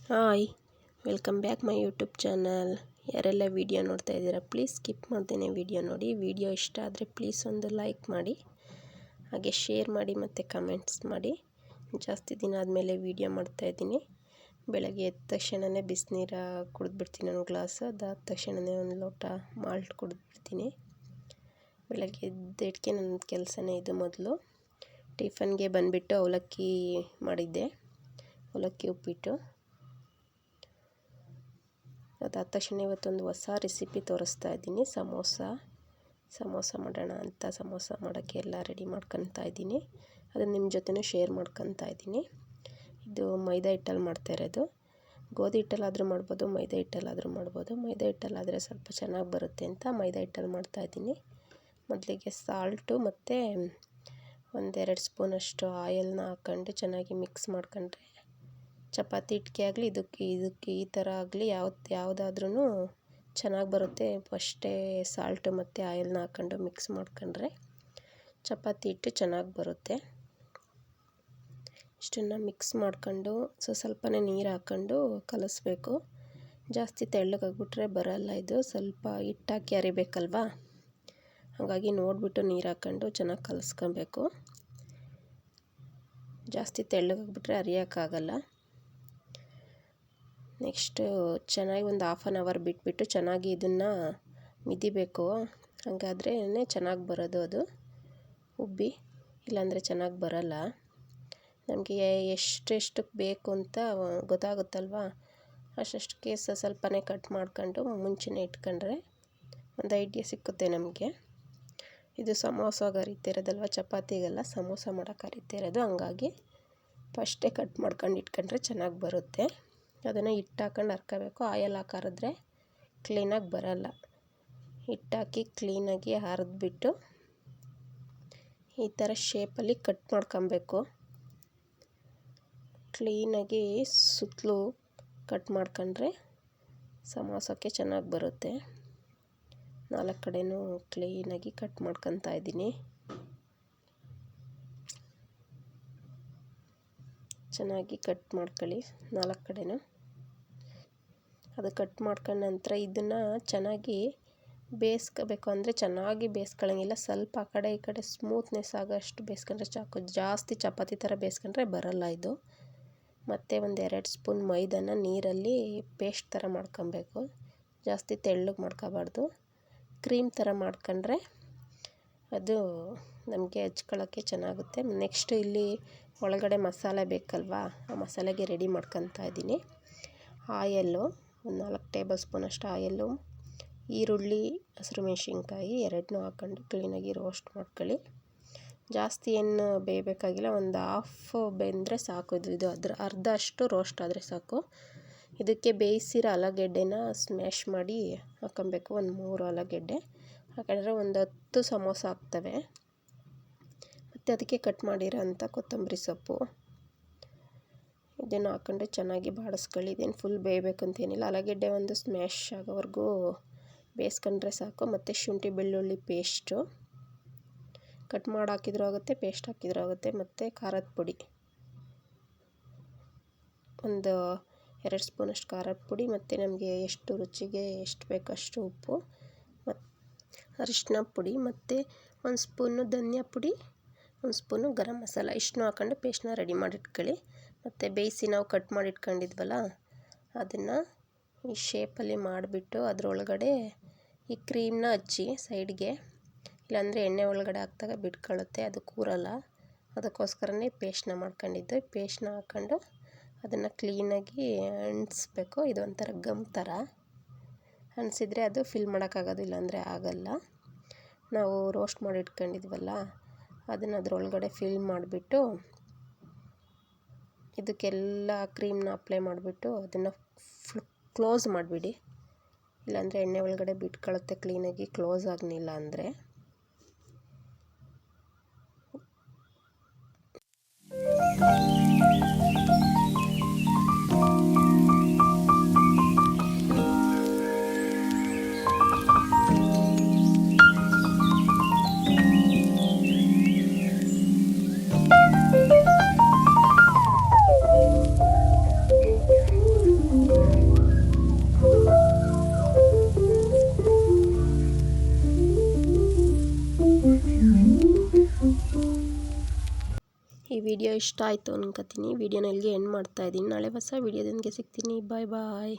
Hi, welcome back my YouTube channel. ಯಾರೆಲ್ಲ video ನೋಡ್ತಾ ಇದ್ದೀರಾ ಪ್ಲೀಸ್ ಸ್ಕಿಪ್ ಮಾಡ್ತೇನೆ ವಿಡಿಯೋ ನೋಡಿ. ವಿಡಿಯೋ ಇಷ್ಟ ಆದರೆ ಪ್ಲೀಸ್ ಒಂದು ಲೈಕ್ ಮಾಡಿ, ಹಾಗೆ ಶೇರ್ ಮಾಡಿ ಮತ್ತು ಕಮೆಂಟ್ಸ್ ಮಾಡಿ. ಜಾಸ್ತಿ ದಿನ ಆದಮೇಲೆ ವೀಡಿಯೋ ಮಾಡ್ತಾಯಿದ್ದೀನಿ. ಬೆಳಗ್ಗೆ ಎದ್ದ ತಕ್ಷಣವೇ ಬಿಸಿನೀರು ಕುಡಿದ್ಬಿಡ್ತೀನಿ, ಒಂದು ಗ್ಲಾಸ್. ಅದಾದ ತಕ್ಷಣವೇ ಒಂದು ಲೋಟ ಮಾಲ್ಟ್ ಕುಡಿದ್ಬಿಡ್ತೀನಿ. ಬೆಳಗ್ಗೆ ಎದ್ದೇಳಕ್ಕೆ ನನ್ನ ಕೆಲಸನೇ ಇದು. ಮೊದಲು ಟಿಫನ್ಗೆ ಬಂದುಬಿಟ್ಟು ಅವಲಕ್ಕಿ ಮಾಡಿದ್ದೆ, ಅವಲಕ್ಕಿ ಉಪ್ಪಿಟ್ಟು. ಅದಾದ ತಕ್ಷಣ ಇವತ್ತೊಂದು ಹೊಸ ರೆಸಿಪಿ ತೋರಿಸ್ತಾ ಇದ್ದೀನಿ. ಸಮೋಸ ಮಾಡೋಣ ಅಂತ ಸಮೋಸ ಮಾಡೋಕ್ಕೆ ಎಲ್ಲ ರೆಡಿ ಮಾಡ್ಕೊತಾ ಇದ್ದೀನಿ. ಅದನ್ನು ನಿಮ್ಮ ಜೊತೆನೂ ಶೇರ್ ಮಾಡ್ಕೊತಾ ಇದ್ದೀನಿ. ಇದು ಮೈದಾ ಹಿಟ್ಟಲ್ಲಿ ಮಾಡ್ತಾ ಇರೋದು. ಗೋಧಿ ಹಿಟ್ಟಲ್ಲಾದರೂ ಮಾಡ್ಬೋದು, ಮೈದಾ ಹಿಟ್ಟಲ್ಲಾದರೂ ಮಾಡ್ಬೋದು. ಮೈದಾ ಹಿಟ್ಟಲ್ಲಾದರೆ ಸ್ವಲ್ಪ ಚೆನ್ನಾಗಿ ಬರುತ್ತೆ ಅಂತ ಮೈದಾ ಹಿಟ್ಟಲ್ಲಿ ಮಾಡ್ತಾಯಿದ್ದೀನಿ. ಮೊದಲಿಗೆ ಸಾಲ್ಟು ಮತ್ತು ಒಂದೆರಡು ಸ್ಪೂನಷ್ಟು ಆಯಿಲ್ನ ಹಾಕ್ಕೊಂಡು ಚೆನ್ನಾಗಿ ಮಿಕ್ಸ್ ಮಾಡ್ಕೊಂಡ್ರೆ ಚಪಾತಿ ಹಿಟ್ಟಿಗೆ ಆಗಲಿ ಇದಕ್ಕೆ ಈ ಥರ ಆಗಲಿ ಯಾವುದಾದ್ರೂ ಚೆನ್ನಾಗಿ ಬರುತ್ತೆ. ಫಸ್ಟೇ ಸಾಲ್ಟು ಮತ್ತು ಆಯಿಲ್ನ ಹಾಕ್ಕೊಂಡು ಮಿಕ್ಸ್ ಮಾಡ್ಕೊಂಡ್ರೆ ಚಪಾತಿ ಹಿಟ್ಟು ಚೆನ್ನಾಗಿ ಬರುತ್ತೆ. ಇಷ್ಟನ್ನು ಮಿಕ್ಸ್ ಮಾಡ್ಕೊಂಡು ಸ್ವಲ್ಪನೇ ನೀರು ಹಾಕ್ಕೊಂಡು ಕಲಿಸ್ಬೇಕು. ಜಾಸ್ತಿ ತೆಳ್ಳಗಾಗ್ಬಿಟ್ರೆ ಬರಲ್ಲ ಇದು. ಸ್ವಲ್ಪ ಹಿಟ್ಟಾಕಿ ಅರಿಬೇಕಲ್ವಾ, ಹಾಗಾಗಿ ನೋಡಿಬಿಟ್ಟು ನೀರು ಹಾಕ್ಕೊಂಡು ಚೆನ್ನಾಗಿ ಕಲಿಸ್ಕೊಬೇಕು. ಜಾಸ್ತಿ ತೆಳ್ಳಗಾಗ್ಬಿಟ್ರೆ ಅರಿಯೋಕ್ಕಾಗಲ್ಲ. ನೆಕ್ಸ್ಟು ಚೆನ್ನಾಗಿ ಒಂದು ಹಾಫ್ ಆನ್ ಅವರ್ ಬಿಟ್ಬಿಟ್ಟು ಚೆನ್ನಾಗಿ ಇದನ್ನು ಮಿದಿಬೇಕು. ಹಾಗಾದ್ರೇ ಚೆನ್ನಾಗಿ ಬರೋದು ಅದು ಉಬ್ಬಿ, ಇಲ್ಲಾಂದರೆ ಚೆನ್ನಾಗಿ ಬರಲ್ಲ. ನಮಗೆ ಎಷ್ಟೆಷ್ಟಕ್ಕೆ ಬೇಕು ಅಂತ ಗೊತ್ತಾಗುತ್ತಲ್ವ, ಅಷ್ಟಕ್ಕೆ ಸ್ವಲ್ಪನೇ ಕಟ್ ಮಾಡ್ಕೊಂಡು ಮುಂಚೆನೇ ಇಟ್ಕೊಂಡ್ರೆ ಒಂದು ಐಡಿಯಾ ಸಿಕ್ಕುತ್ತೆ ನಮಗೆ. ಇದು ಸಮೋಸಾಗೆ ಅರಿತಿರೋದಲ್ವ, ಚಪಾತಿಗೆಲ್ಲ ಸಮೋಸ ಮಾಡೋಕೆ ಅರಿತಿರೋದು. ಹಂಗಾಗಿ ಫಸ್ಟೇ ಕಟ್ ಮಾಡ್ಕೊಂಡು ಇಟ್ಕೊಂಡ್ರೆ ಚೆನ್ನಾಗಿ ಬರುತ್ತೆ. ಅದನ್ನು ಹಿಟ್ಟು ಹಾಕೊಂಡು ಹರ್ಕೋಬೇಕು. ಆಯಿಲ್ ಹಾಕಿದ್ರೆ ಕ್ಲೀನಾಗಿ ಬರಲ್ಲ. ಹಿಟ್ಟಾಕಿ ಕ್ಲೀನಾಗಿ ಹರಿದ್ಬಿಟ್ಟು ಈ ಥರ ಶೇಪಲ್ಲಿ ಕಟ್ ಮಾಡ್ಕೊಬೇಕು. ಕ್ಲೀನಾಗಿ ಸುತ್ತಲೂ ಕಟ್ ಮಾಡ್ಕೊಂಡ್ರೆ ಸಮೋಸಕ್ಕೆ ಚೆನ್ನಾಗಿ ಬರುತ್ತೆ. 4 ಕಡೆನೂ ಕ್ಲೀನಾಗಿ ಕಟ್ ಮಾಡ್ಕೊತಾ ಇದ್ದೀನಿ. ಚೆನ್ನಾಗಿ ಕಟ್ ಮಾಡ್ಕೊಳ್ಳಿ 4 ಕಡೆನೂ. ಅದು ಕಟ್ ಮಾಡ್ಕೊಂಡ ನಂತರ ಇದನ್ನು ಚೆನ್ನಾಗಿ ಬೇಯಿಸ್ಕೋಬೇಕು. ಅಂದರೆ ಚೆನ್ನಾಗಿ ಬೇಯಿಸ್ಕೊಳ್ಳೋಂಗಿಲ್ಲ, ಸ್ವಲ್ಪ ಆ ಕಡೆ ಈ ಕಡೆ ಸ್ಮೂತ್ನೆಸ್ ಆಗೋಷ್ಟು ಬೇಯಿಸ್ಕೊಂಡ್ರೆ ಸಾಕು. ಜಾಸ್ತಿ ಚಪಾತಿ ಥರ ಬೇಯಿಸ್ಕೊಂಡ್ರೆ ಬರಲ್ಲ ಇದು. ಮತ್ತು ಒಂದು 2 ಸ್ಪೂನ್ ಮೈದಾನ ನೀರಲ್ಲಿ ಪೇಸ್ಟ್ ಥರ ಮಾಡ್ಕೊಬೇಕು. ಜಾಸ್ತಿ ತೆಳ್ಳಗೆ ಮಾಡ್ಕೋಬಾರ್ದು. ಕ್ರೀಮ್ ಥರ ಮಾಡ್ಕೊಂಡ್ರೆ ಅದು ನಮಗೆ ಹಚ್ಕೊಳ್ಳೋಕ್ಕೆ ಚೆನ್ನಾಗುತ್ತೆ. ನೆಕ್ಸ್ಟ್ ಇಲ್ಲಿ ಒಳಗಡೆ ಮಸಾಲೆ ಬೇಕಲ್ವಾ, ಆ ಮಸಾಲೆಗೆ ರೆಡಿ ಮಾಡ್ಕೊತಾ ಇದ್ದೀನಿ. ಆಯಲ್ಲು ಒಂದು 4 ಟೇಬಲ್ ಸ್ಪೂನಷ್ಟು ಆಯಲ್ಲು, ಈರುಳ್ಳಿ, ಹಸಿರು ಮೆಣಸಿನ್ಕಾಯಿ 2 ಹಾಕ್ಕೊಂಡು ಕ್ಲೀನಾಗಿ ರೋಸ್ಟ್ ಮಾಡ್ಕೊಳ್ಳಿ. ಜಾಸ್ತಿ ಏನು ಬೇಯಬೇಕಾಗಿಲ್ಲ, ಒಂದು ಹಾಫ್ ಬೆಂದರೆ ಸಾಕು. ಇದು ಅರ್ಧ ಅಷ್ಟು ರೋಸ್ಟ್ ಆದರೆ ಸಾಕು. ಇದಕ್ಕೆ ಬೇಯಿಸಿರೋ ಆಲೂಗೆಡ್ಡೆನ ಸ್ಮ್ಯಾಶ್ ಮಾಡಿ ಹಾಕ್ಕೊಬೇಕು. ಒಂದು 3 ಆಲೂಗೆಡ್ಡೆ ಹಾಕಿದ್ರೆ ಒಂದು 10 ಸಮೋಸ ಆಗ್ತವೆ. ಮತ್ತು ಅದಕ್ಕೆ ಕಟ್ ಮಾಡಿರೋ ಅಂಥ ಕೊತ್ತಂಬರಿ ಸೊಪ್ಪು ಇದನ್ನು ಹಾಕ್ಕೊಂಡು ಚೆನ್ನಾಗಿ ಬಾಡಿಸ್ಕೊಳ್ಳಿ. ಇದೇನು ಫುಲ್ ಬೇಯಬೇಕು ಅಂತೇನಿಲ್ಲ. ಆಲೂಗೆಡ್ಡೆ ಒಂದು ಸ್ಮ್ಯಾಶ್ ಆಗೋವರೆಗೂ ಬೇಯಿಸ್ಕೊಂಡ್ರೆ ಸಾಕು. ಮತ್ತು ಶುಂಠಿ ಬೆಳ್ಳುಳ್ಳಿ ಪೇಸ್ಟು ಕಟ್ ಮಾಡಿ ಹಾಕಿದ್ರೂ ಆಗುತ್ತೆ, ಪೇಸ್ಟ್ ಹಾಕಿದ್ರೂ ಆಗುತ್ತೆ. ಮತ್ತು ಖಾರದ ಪುಡಿ ಒಂದು 2 ಸ್ಪೂನಷ್ಟು ಖಾರದ ಪುಡಿ, ಮತ್ತು ನಮಗೆ ಎಷ್ಟು ರುಚಿಗೆ ಎಷ್ಟು ಬೇಕಷ್ಟು ಉಪ್ಪು, ಮತ್ತು ಅರಿಶಿನ ಪುಡಿ, ಮತ್ತು 1 ಸ್ಪೂನು ಧನಿಯಾ ಪುಡಿ, 1 ಸ್ಪೂನು ಗರಂ ಮಸಾಲ. ಇಷ್ಟನ್ನು ಹಾಕ್ಕೊಂಡು ಪೇಸ್ಟ್ನ ರೆಡಿ ಮಾಡಿಟ್ಕೊಳ್ಳಿ. ಮತ್ತು ಬೇಯಿಸಿ ನಾವು ಕಟ್ ಮಾಡಿ ಇಟ್ಕೊಂಡಿದ್ವಲ್ಲ ಅದನ್ನು ಈ ಶೇಪಲ್ಲಿ ಮಾಡಿಬಿಟ್ಟು ಅದರೊಳಗಡೆ ಈ ಕ್ರೀಮ್ನ ಹಚ್ಚಿ ಸೈಡ್ಗೆ. ಇಲ್ಲಾಂದರೆ ಎಣ್ಣೆ ಒಳಗಡೆ ಹಾಕಿದಾಗ ಬಿಟ್ಕೊಳ್ಳುತ್ತೆ, ಅದು ಕೂರಲ್ಲ. ಅದಕ್ಕೋಸ್ಕರನೇ ಪೇಸ್ಟ್ನ ಮಾಡ್ಕೊಂಡಿದ್ದು. ಪೇಸ್ಟ್ನ ಹಾಕ್ಕೊಂಡು ಅದನ್ನು ಕ್ಲೀನಾಗಿ ಅಂಟಿಸ್ಬೇಕು. ಇದೊಂಥರ ಗಮ್ ಥರ ಅನಿಸಿದರೆ ಅದು ಫಿಲ್ ಮಾಡೋಕ್ಕಾಗೋದು, ಇಲ್ಲಾಂದರೆ ಆಗಲ್ಲ. ನಾವು ರೋಸ್ಟ್ ಮಾಡಿ ಇಟ್ಕೊಂಡಿದ್ವಲ್ಲ ಅದನ್ನು ಅದರೊಳಗಡೆ ಫಿಲ್ ಮಾಡಿಬಿಟ್ಟು ಇದಕ್ಕೆಲ್ಲ ಕ್ರೀಮ್ನ ಅಪ್ಲೈ ಮಾಡಿಬಿಟ್ಟು ಅದನ್ನು ಕ್ಲೋಸ್ ಮಾಡಿಬಿಡಿ. ಇಲ್ಲಾಂದರೆ ಎಣ್ಣೆ ಒಳಗಡೆ ಬಿಟ್ಕೊಳ್ಳುತ್ತೆ ಕ್ಲೀನಾಗಿ ಕ್ಲೋಸ್ ಆಗಲಿಲ್ಲ ಅಂದರೆ. ಈ ವಿಡಿಯೋ ಇಷ್ಟ ಆಯಿತು ಅನ್ಕೋತೀನಿ. ವಿಡಿಯೋನ ಇಲ್ಲಿಗೆ ಎಂಡ್ ಮಾಡ್ತಾಯಿದ್ದೀನಿ. ನಾಳೆ ಹೊಸ ವಿಡಿಯೋದೊಂದಿಗೆ ಸಿಗ್ತೀನಿ. ಬಾಯ್ ಬಾಯ್.